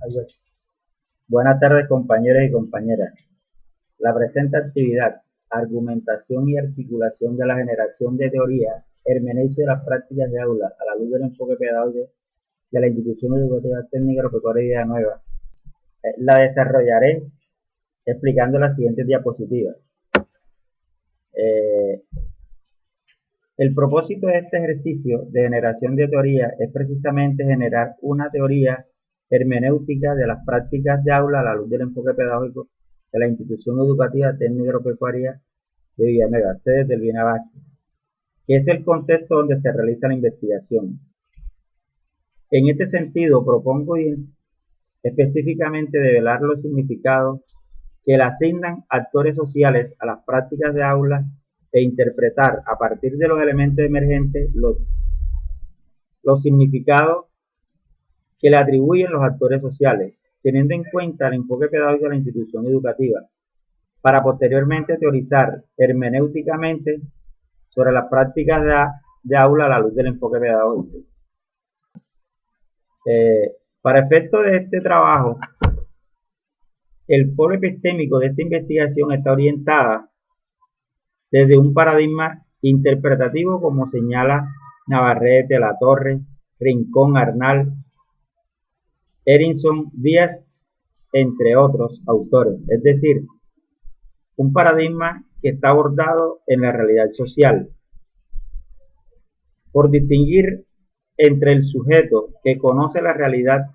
Algo así. Buenas tardes, compañeros y compañeras. La presente actividad, argumentación y articulación de la generación de teoría, hermenéutica de las prácticas de aula a la luz del enfoque pedagógico de la institución educativa técnica agropecuaria Idea Nueva, la desarrollaré explicando las siguientes diapositivas. El propósito de este ejercicio de generación de teoría es precisamente generar una teoría hermenéutica de las prácticas de aula a la luz del enfoque pedagógico de la institución educativa técnica agropecuaria de Villanueva, sede del Bienabaste, que es el contexto donde se realiza la investigación. En este sentido, propongo específicamente develar los significados que le asignan actores sociales a las prácticas de aula e interpretar a partir de los elementos emergentes los significados que le atribuyen los actores sociales, teniendo en cuenta el enfoque pedagógico de la institución educativa, para posteriormente teorizar hermenéuticamente sobre las prácticas de aula a la luz del enfoque pedagógico. Para efecto de este trabajo, el polo epistémico de esta investigación está orientada desde un paradigma interpretativo, como señala Navarrete, Latorre, Rincón, Arnal, Erinson, Díaz, entre otros autores, es decir, un paradigma que está abordado en la realidad social, por distinguir entre el sujeto que conoce la realidad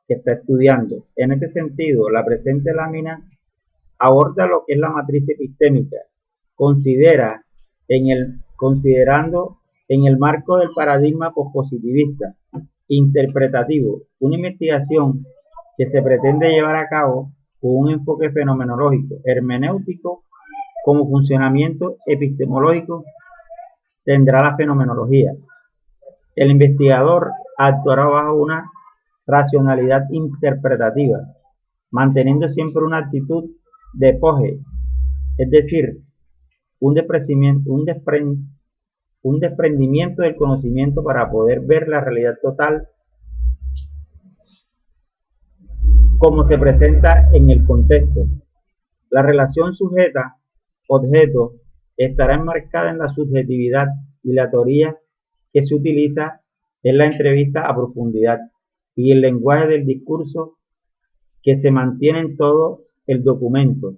que está estudiando. En este sentido, la presente lámina aborda lo que es la matriz epistémica, considerando en el marco del paradigma pospositivista interpretativo una investigación que se pretende llevar a cabo con un enfoque fenomenológico, hermenéutico. Como funcionamiento epistemológico tendrá la fenomenología. El investigador actuará bajo una racionalidad interpretativa, manteniendo siempre una actitud de epoge, es decir, un desprendimiento del conocimiento para poder ver la realidad total como se presenta en el contexto. La relación sujeta-objeto estará enmarcada en la subjetividad, y la teoría que se utiliza es la entrevista a profundidad y el lenguaje del discurso que se mantiene en todo el documento.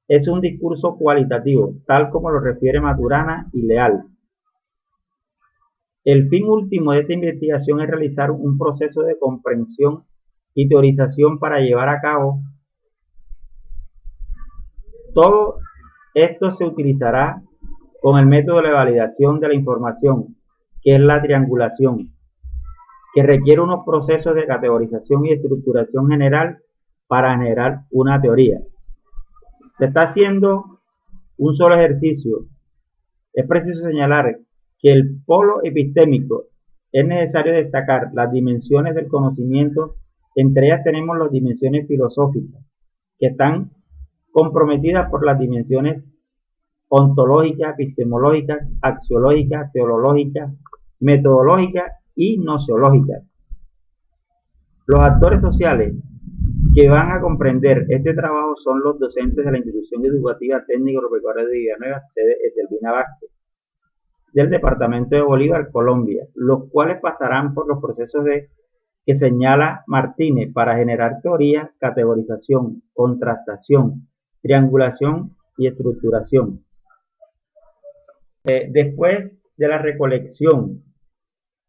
Es un discurso cualitativo, tal como lo refiere Maturana y Leal. El fin último de esta investigación es realizar un proceso de comprensión y teorización para llevar a cabo. Todo esto se utilizará con el método de validación de la información, que es la triangulación, que requiere unos procesos de categorización y estructuración general para generar una teoría. Se está haciendo un solo ejercicio. Es preciso señalar que el polo epistémico es necesario destacar las dimensiones del conocimiento. Entre ellas tenemos las dimensiones filosóficas, que están comprometidas por las dimensiones ontológicas, epistemológicas, axiológicas, teológicas, metodológicas y nociológicas. Los actores sociales que van a comprender este trabajo son los docentes de la institución educativa técnica agropecuaria de Villanueva, sede del Bienabaste, del departamento de Bolívar, Colombia, los cuales pasarán por los procesos que señala Martínez para generar teoría, categorización, contrastación, triangulación y estructuración. Después de la recolección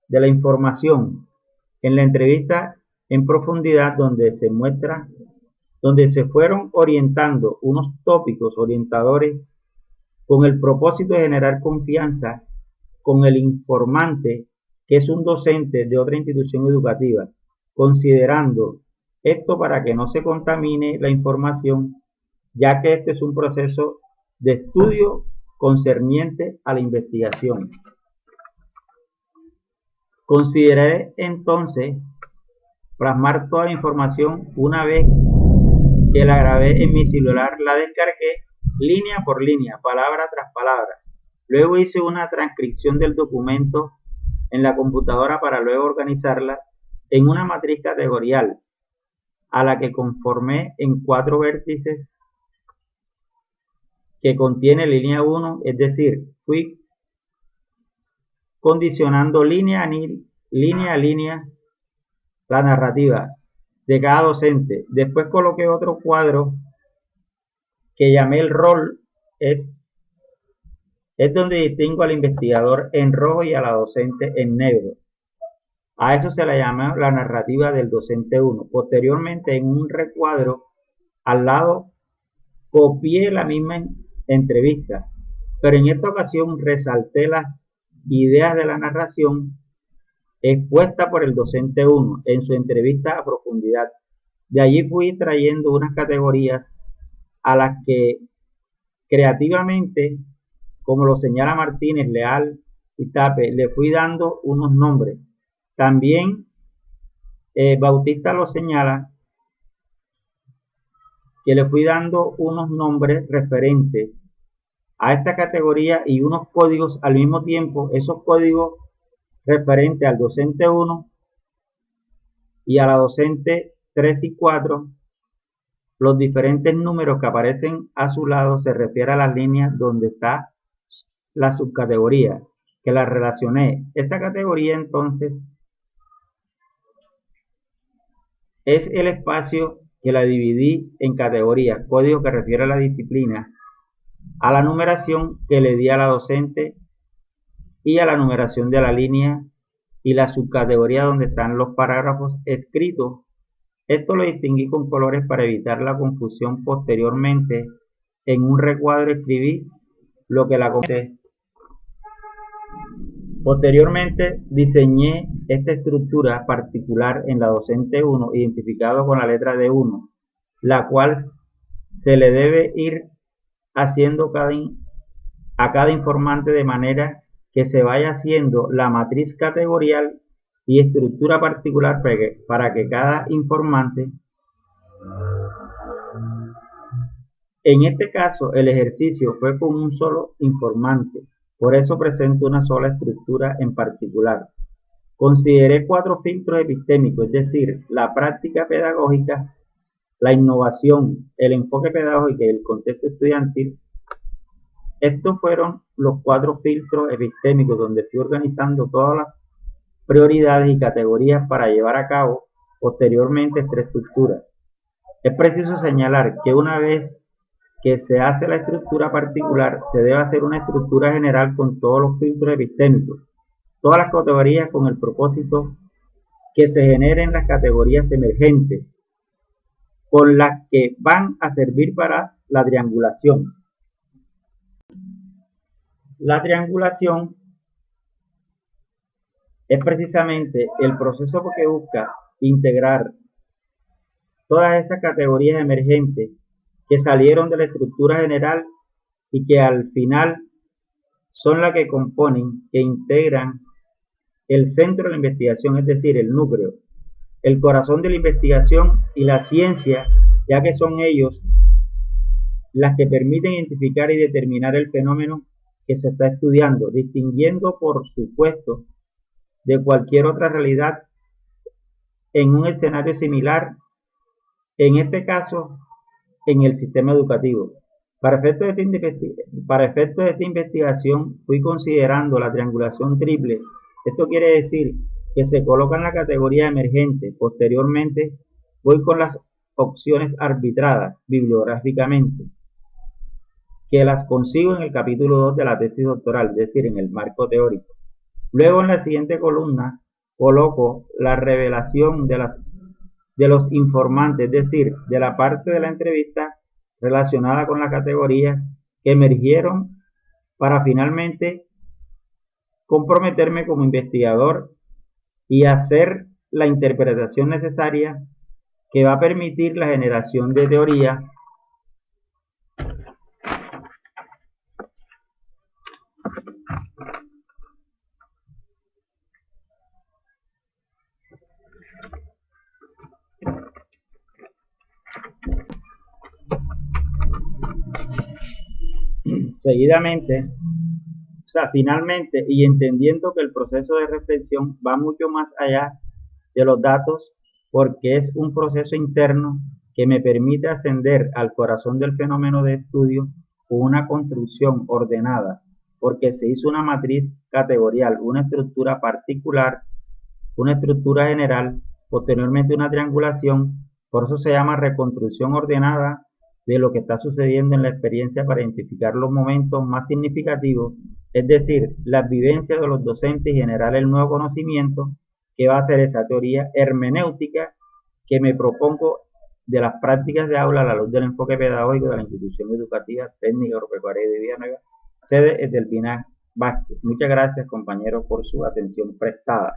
de la información en la entrevista en profundidad, donde se fueron orientando unos tópicos orientadores con el propósito de generar confianza con el informante, que es un docente de otra institución educativa, considerando esto para que no se contamine la información, ya que este es un proceso de estudio concerniente a la investigación. Consideré entonces plasmar toda la información. Una vez que la grabé en mi celular, la descargué línea por línea, palabra tras palabra. Luego hice una transcripción del documento en la computadora para luego organizarla en una matriz categorial a la que conformé en 4 vértices que contiene línea 1, es decir, fui condicionando línea a línea la narrativa de cada docente. Después coloqué otro cuadro que llamé el rol, es donde distingo al investigador en rojo y a la docente en negro. A eso se le llama la narrativa del docente 1. Posteriormente, en un recuadro al lado, copié la misma entrevista, pero en esta ocasión resalté las ideas de la narración expuesta por el docente 1 en su entrevista a profundidad. De allí fui trayendo unas categorías a las que creativamente, como lo señala Martínez, Leal y Tape, le fui dando unos nombres. También Bautista lo señala, que le fui dando unos nombres referentes a esta categoría y unos códigos al mismo tiempo. Esos códigos referentes al docente 1 y a la docente 3 y 4, los diferentes números que aparecen a su lado se refiere a las líneas donde está la subcategoría, que la relacioné. Esa categoría entonces es el espacio que la dividí en categorías, código que refiere a la disciplina, a la numeración que le di a la docente y a la numeración de la línea y la subcategoría donde están los parágrafos escritos. Esto lo distinguí con colores para evitar la confusión. Posteriormente, en un recuadro escribí lo que la comenté. Posteriormente diseñé esta estructura particular en la docente 1, identificado con la letra D1, la cual se le debe ir haciendo a cada informante de manera que se vaya haciendo la matriz categorial y estructura particular para que cada informante, en este caso el ejercicio fue con un solo informante, por eso presento una sola estructura en particular. Consideré 4 filtros epistémicos, es decir, la práctica pedagógica, la innovación, el enfoque pedagógico y el contexto estudiantil. Estos fueron los 4 filtros epistémicos donde fui organizando todas las prioridades y categorías para llevar a cabo posteriormente esta estructura. Es preciso señalar que una vez que se hace la estructura particular, se debe hacer una estructura general con todos los filtros epistémicos, todas las categorías, con el propósito que se generen las categorías emergentes, con las que van a servir para la triangulación. La triangulación es precisamente el proceso que busca integrar todas esas categorías emergentes que salieron de la estructura general y que al final son las que componen, que integran el centro de la investigación, es decir, el núcleo, el corazón de la investigación y la ciencia, ya que son ellos las que permiten identificar y determinar el fenómeno que se está estudiando, distinguiendo, por supuesto, de cualquier otra realidad en un escenario similar, en este caso, en el sistema educativo. Para efectos de esta investigación fui considerando la triangulación triple. Esto quiere decir que se coloca en la categoría emergente. Posteriormente voy con las opciones arbitradas bibliográficamente, que las consigo en el capítulo 2 de la tesis doctoral, es decir, en el marco teórico. Luego, en la siguiente columna coloco la revelación de los informantes, es decir, de la parte de la entrevista relacionada con la categoría que emergieron, para finalmente comprometerme como investigador y hacer la interpretación necesaria que va a permitir la generación de teoría seguidamente. Finalmente, y entendiendo que el proceso de reflexión va mucho más allá de los datos porque es un proceso interno que me permite ascender al corazón del fenómeno de estudio con una construcción ordenada, porque se hizo una matriz categorial, una estructura particular, una estructura general, posteriormente una triangulación. Por eso se llama reconstrucción ordenada de lo que está sucediendo en la experiencia para identificar los momentos más significativos, es decir, las vivencias de los docentes y generar el nuevo conocimiento que va a ser esa teoría hermenéutica que me propongo de las prácticas de aula a la luz del enfoque pedagógico de la institución educativa técnica agropecuaria de Villanueva, sede Edelvina Vázquez. Muchas gracias, compañeros, por su atención prestada.